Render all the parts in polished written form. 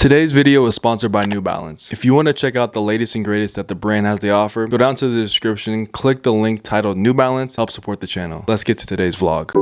Today's video is sponsored by New Balance. If you want to check out the latest and greatest that the brand has to offer, go down to the description, click the link titled New Balance, help support the channel. Let's get to today's vlog.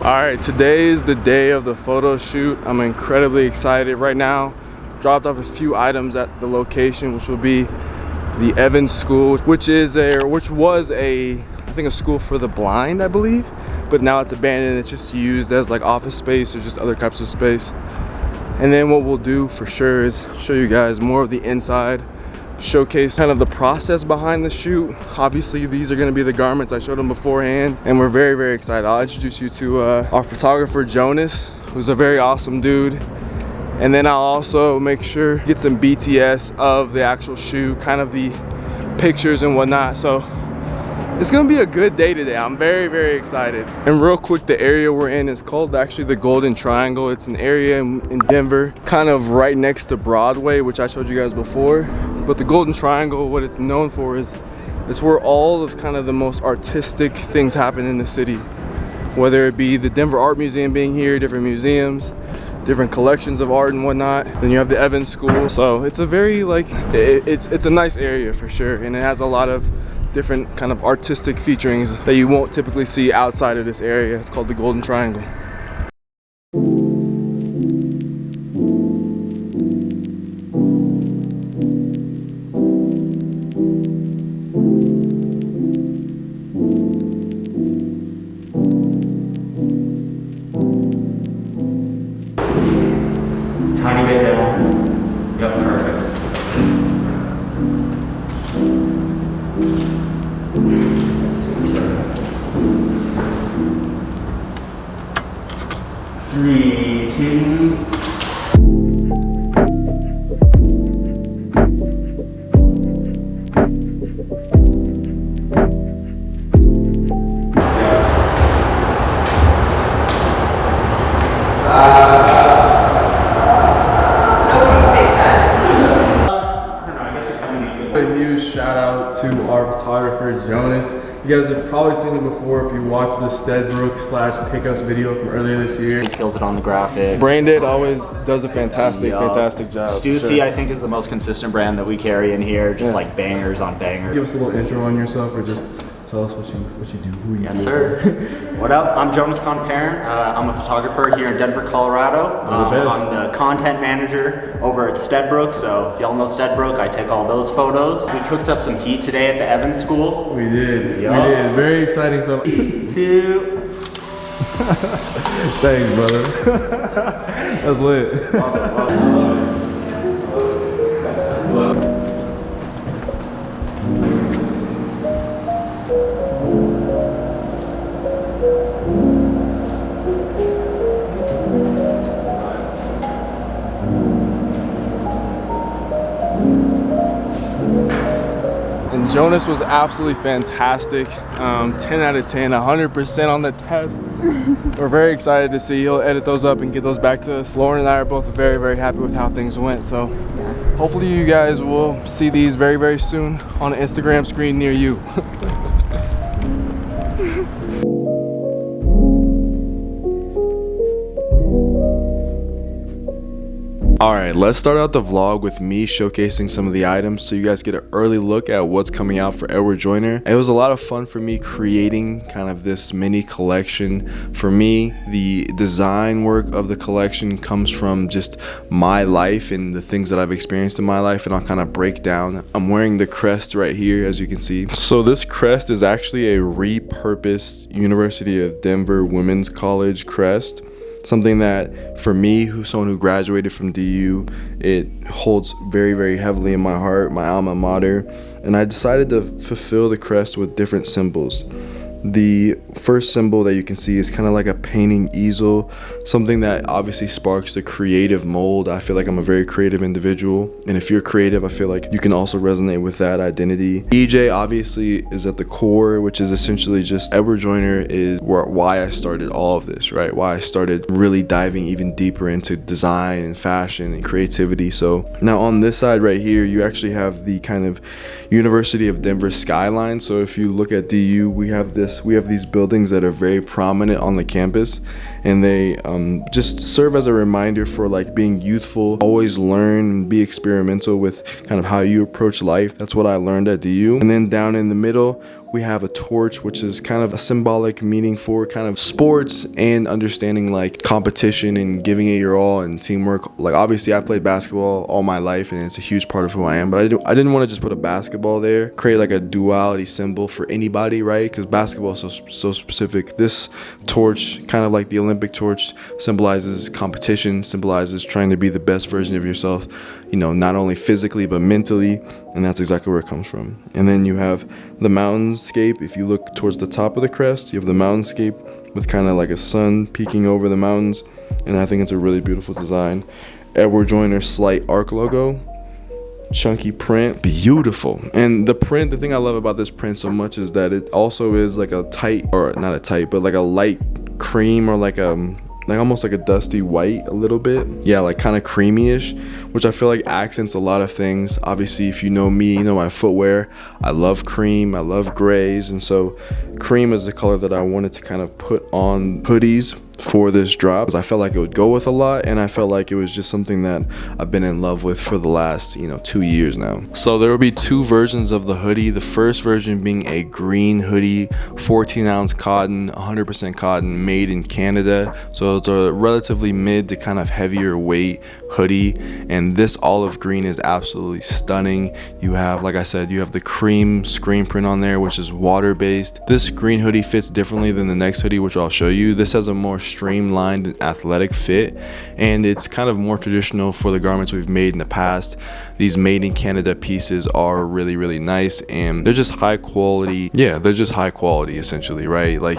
Alright, today is the day of the photo shoot. I'm incredibly excited right now. Dropped off a few items at the location, which will be the Evans School, which was a I think a school for the blind, I believe, but now it's abandoned. It's just used as like office space or just other types of space. And then what we'll do for sure is show you guys more of the inside, showcase kind of the process behind the shoot. Obviously these are going to be the garments I showed them beforehand, and we're very excited. I'll introduce you to our photographer Jonas, who's a very awesome dude. And then I'll also make sure get some BTS of the actual shoot, kind of the pictures and whatnot. So it's gonna be a good day today. I'm very excited. And real quick, the area we're in is called actually the Golden Triangle. It's an area in Denver, kind of right next to Broadway, which I showed you guys before. But the Golden Triangle, what it's known for is it's where all of kind of the most artistic things happen in the city. Whether it be the Denver Art Museum being here, different museums, different collections of art and whatnot. Then you have the Evans School. So it's a very it's a nice area for sure. And it has a lot of different kind of artistic featurings that you won't typically see outside of this area. It's called the Golden Triangle. Tiny bit down. Yep, perfect. Three, two. A huge shout out to our photographer Jonas. You guys have probably seen him before if you watched the Steadbrook / pickups video from earlier this year. He kills it on the graphics. Branded always does a fantastic job. Stussy, I think, is the most consistent brand that we carry in here. Just like bangers on bangers. Give us a little intro on yourself, or just tell us what you do. Who you Yes, sir. What up? I'm Jonas Conparent. I'm a photographer here in Denver, Colorado. I'm the content manager over at Steadbrook. So if y'all know Steadbrook, I take all those photos. We cooked up some heat today at the Evans School. We did. We did. Very exciting stuff. 2. Thanks, brother. That's lit. Love it. And Jonas was absolutely fantastic. 10 out of 10, 100% on the test. We're very excited to see. He'll edit those up and get those back to us. Lauren and I are both very happy with how things went. So hopefully you guys will see these very soon on an Instagram screen near you. Alright, let's start out the vlog with me showcasing some of the items so you guys get an early look at what's coming out for Edward Joyner. It was a lot of fun for me creating kind of this mini collection. For me, the design work of the collection comes from just my life and the things that I've experienced in my life, and I'll kind of break down. I'm wearing the Crest right here, as you can see. So this Crest is actually a repurposed University of Denver Women's College Crest. Something that for me, someone who graduated from DU, it holds very heavily in my heart, my alma mater. And I decided to fulfill the crest with different symbols. The first symbol that you can see is kind of like a painting easel, something that obviously sparks the creative mold. I feel like I'm a very creative individual, and if you're creative, I feel like you can also resonate with that identity. EJ obviously is at the core, which is essentially just Edward Joyner is why I started all of this, right? Why I started really diving even deeper into design and fashion and creativity. So now on this side right here, you actually have the kind of University of Denver skyline. So if you look at DU, we have these buildings that are very prominent on the campus, and they just serve as a reminder for like being youthful, always learn and be experimental with kind of how you approach life. That's what I learned at DU. And then down in the middle, we have a torch, which is kind of a symbolic meaning for kind of sports and understanding like competition and giving it your all and teamwork. Like obviously I played basketball all my life and it's a huge part of who I am, but I didn't want to just put a basketball there, create like a duality symbol for anybody, right? Because basketball is so specific. This torch, kind of like the Olympic torch, symbolizes competition, symbolizes trying to be the best version of yourself, you know, not only physically but mentally, and that's exactly where it comes from. And then you have the mountainscape. If you look towards the top of the crest, you have the mountainscape with kind of like a sun peeking over the mountains, and I think it's a really beautiful design. Edward Joyner slight arc logo, chunky print, beautiful. And the print, the thing I love about this print so much is that it also is like a tight, or not a tight, but like a light cream, or like almost like a dusty white a little bit. Yeah, like kind of creamy-ish, which I feel like accents a lot of things. Obviously, if you know me, you know my footwear. I love cream, I love grays, and so cream is the color that I wanted to kind of put on hoodies for this drop. I felt like it would go with a lot, and I felt like it was just something that I've been in love with for the last 2 years now. So there will be two versions of the hoodie. The first version being a green hoodie, 14-ounce cotton, 100% cotton, made in Canada. So it's a relatively mid to kind of heavier weight hoodie, and this olive green is absolutely stunning. You have, like I said, you have the cream screen print on there, which is water based. This green hoodie fits differently than the next hoodie, which I'll show you. This has a more streamlined and athletic fit, and it's kind of more traditional for the garments we've made in the past. These made in Canada pieces are really nice, and they're just high quality. Yeah, they're just high quality essentially, right? Like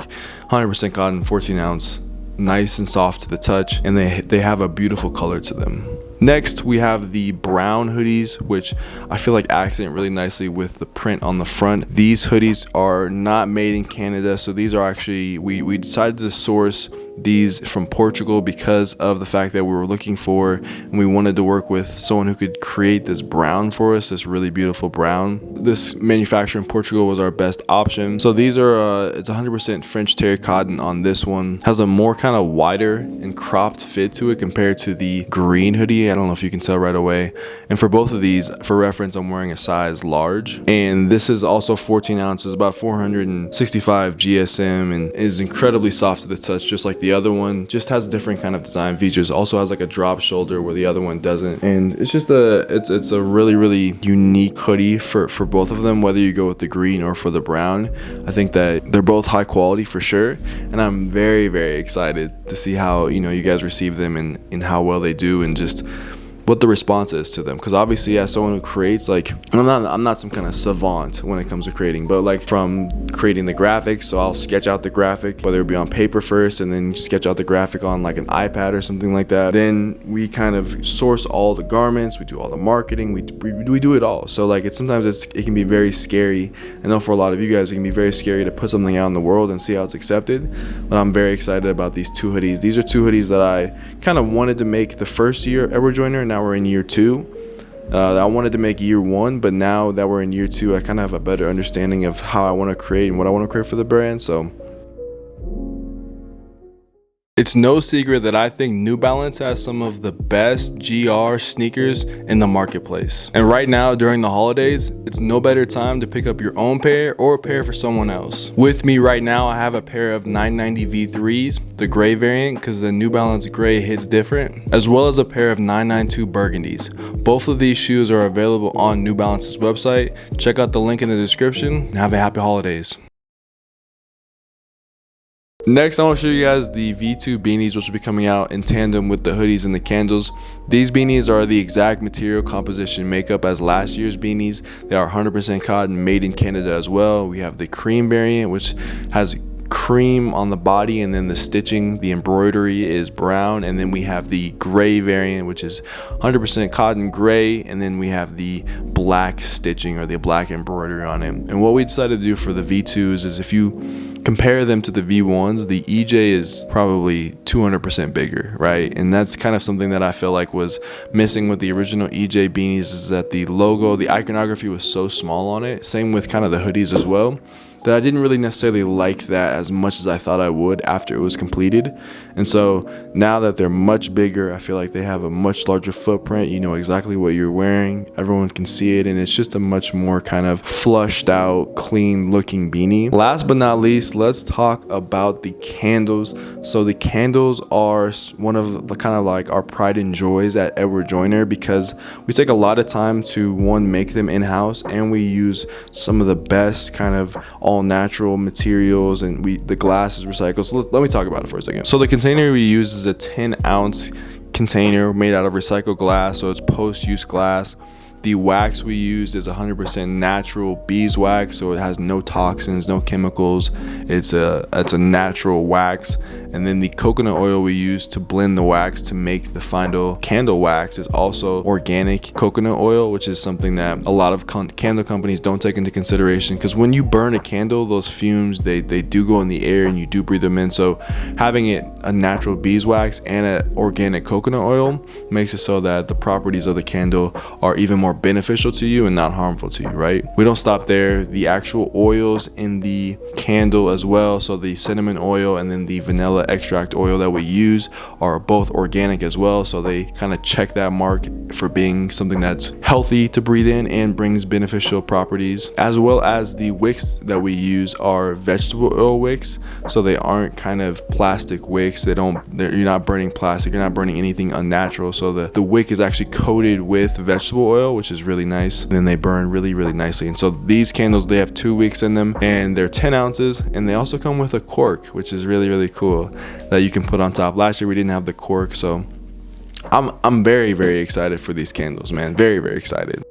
100% cotton, 14-ounce, nice and soft to the touch, and they have a beautiful color to them. Next, we have the brown hoodies, which I feel like accent really nicely with the print on the front. These hoodies are not made in Canada, so these are actually, we decided to source these from Portugal because of the fact that we were looking for, and we wanted to work with someone who could create this brown for us, this really beautiful brown. This manufacturer in Portugal was our best option. So these are it's 100% French terry cotton on this one. Has a more kind of wider and cropped fit to it compared to the green hoodie. I don't know if you can tell right away. And for both of these, for reference, I'm wearing a size large, and this is also 14 ounces, about 465 GSM, and is incredibly soft to the touch, just like the other one. Just has different kind of design features. Also has like a drop shoulder where the other one doesn't, and it's just it's a really unique hoodie for both of them, whether you go with the green or for the brown. I think that they're both high quality for sure, and I'm very excited to see how you guys receive them and how well they do, and just what the response is to them. Because obviously, as someone who creates, like I'm not some kind of savant when it comes to creating, but like from creating the graphics, so I'll sketch out the graphic, whether it be on paper first and then sketch out the graphic on like an iPad or something like that. Then we kind of source all the garments, we do all the marketing, we do it all. So like sometimes it can be very scary. I know for a lot of you guys it can be very scary to put something out in the world and see how it's accepted, but I'm very excited about these two hoodies. These are two hoodies that I kind of wanted to make the first year at Edward Joyner. Now we're in year 2. I wanted to make year 1, but now that we're in year 2, I kind of have a better understanding of how I want to create and what I want to create for the brand. So it's no secret that I think New Balance has some of the best GR sneakers in the marketplace. And right now during the holidays, it's no better time to pick up your own pair or a pair for someone else. With me right now, I have a pair of 990 V3s, the gray variant, because the New Balance gray hits different, as well as a pair of 992 burgundies. Both of these shoes are available on New Balance's website. Check out the link in the description and have a happy holidays. Next, I want to show you guys the V2 beanies, which will be coming out in tandem with the hoodies and the candles. These beanies are the exact material composition makeup as last year's beanies. They are 100% cotton, made in Canada as well. We have the cream variant, which has cream on the body, and then the stitching, the embroidery is brown. And then we have the gray variant, which is 100% cotton gray, and then we have the black stitching or the black embroidery on it. And what we decided to do for the V2s is, if you compare them to the V1s, the EJ is probably 200% bigger, right? And that's kind of something that I feel like was missing with the original EJ beanies, is that the logo, the iconography was so small on it. Same with kind of the hoodies as well, that I didn't really necessarily like that as much as I thought I would after it was completed. And so now that they're much bigger, I feel like they have a much larger footprint. You know exactly what you're wearing, everyone can see it, and it's just a much more kind of flushed out, clean looking beanie. Last but not least, let's talk about the candles. So the candles are one of the kind of like our pride and joys at Edward Joyner, because we take a lot of time to, one, make them in-house, and we use some of the best kind of all natural materials, and the glass is recycled. So let me talk about it for a second. So the container we use is a 10-ounce container made out of recycled glass, so it's post-use glass. The wax we use is 100% natural beeswax, so it has no toxins, no chemicals. It's a natural wax. And then the coconut oil we use to blend the wax to make the final candle wax is also organic coconut oil, which is something that a lot of candle companies don't take into consideration, because when you burn a candle, those fumes, they do go in the air and you do breathe them in. So having it a natural beeswax and an organic coconut oil makes it so that the properties of the candle are even more beneficial to you and not harmful to you, right? We don't stop there. The actual oils in the candle as well, so the cinnamon oil and then the vanilla extract oil that we use are both organic as well, so they kind of check that mark for being something that's healthy to breathe in and brings beneficial properties. As well as the wicks that we use are vegetable oil wicks, so they aren't kind of plastic wicks. You're not burning plastic, you're not burning anything unnatural, so the wick is actually coated with vegetable oil, which is really nice, and then they burn really nicely. And so these candles, they have 2 wicks in them, and they're 10 ounces, and they also come with a cork, which is really cool, that you can put on top. Last year we didn't have the cork, so I'm very excited for these candles, man. Very excited.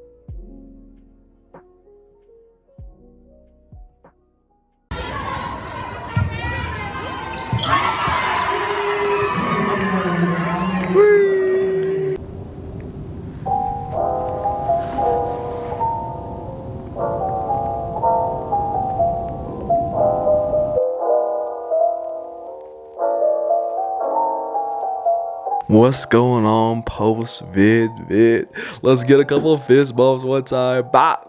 What's going on, post vid? Let's get a couple of fist bumps one time. Bop.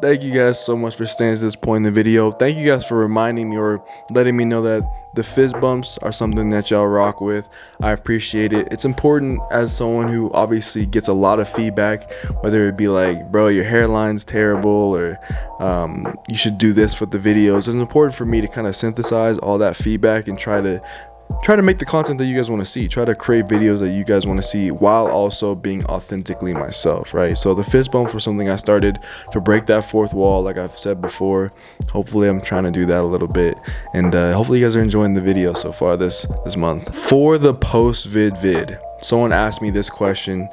Thank you guys so much for staying to this point in the video. Thank you guys for reminding me or letting me know that the fist bumps are something that y'all rock with. I appreciate it. It's important as someone who obviously gets a lot of feedback, whether it be like, bro, your hairline's terrible, or you should do this with the videos. It's important for me to kind of synthesize all that feedback and try to make the content that you guys want to see, try to create videos that you guys want to see while also being authentically myself, right? So the fist bumps were something I started to break that fourth wall, like I've said before. Hopefully I'm trying to do that a little bit, and hopefully you guys are enjoying the video so far this month. For the post vid, someone asked me this question,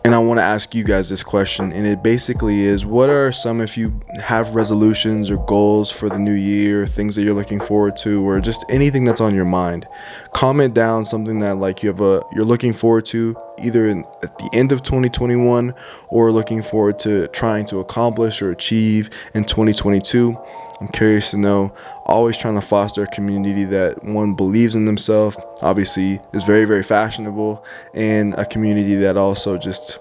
and I want to ask you guys this question, and it basically is, what are some, if you have resolutions or goals for the new year, things that you're looking forward to, or just anything that's on your mind? Comment down something that like you're looking forward to, either at the end of 2021 or looking forward to trying to accomplish or achieve in 2022. I'm curious to know. Always trying to foster a community that, one, believes in themselves, obviously is very fashionable, and a community that also just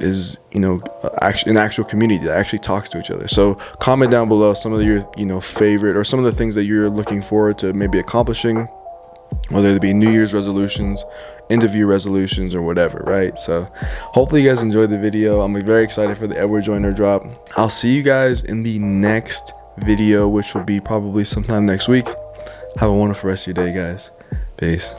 is, an actual community that actually talks to each other. So comment down below some of your favorite, or some of the things that you're looking forward to maybe accomplishing, whether it be New Year's resolutions, end of year resolutions, or whatever, right? So hopefully you guys enjoyed the video. I'm very excited for the Edward Joyner drop. I'll see you guys in the next video, which will be probably sometime next week. Have a wonderful rest of your day, guys. Peace.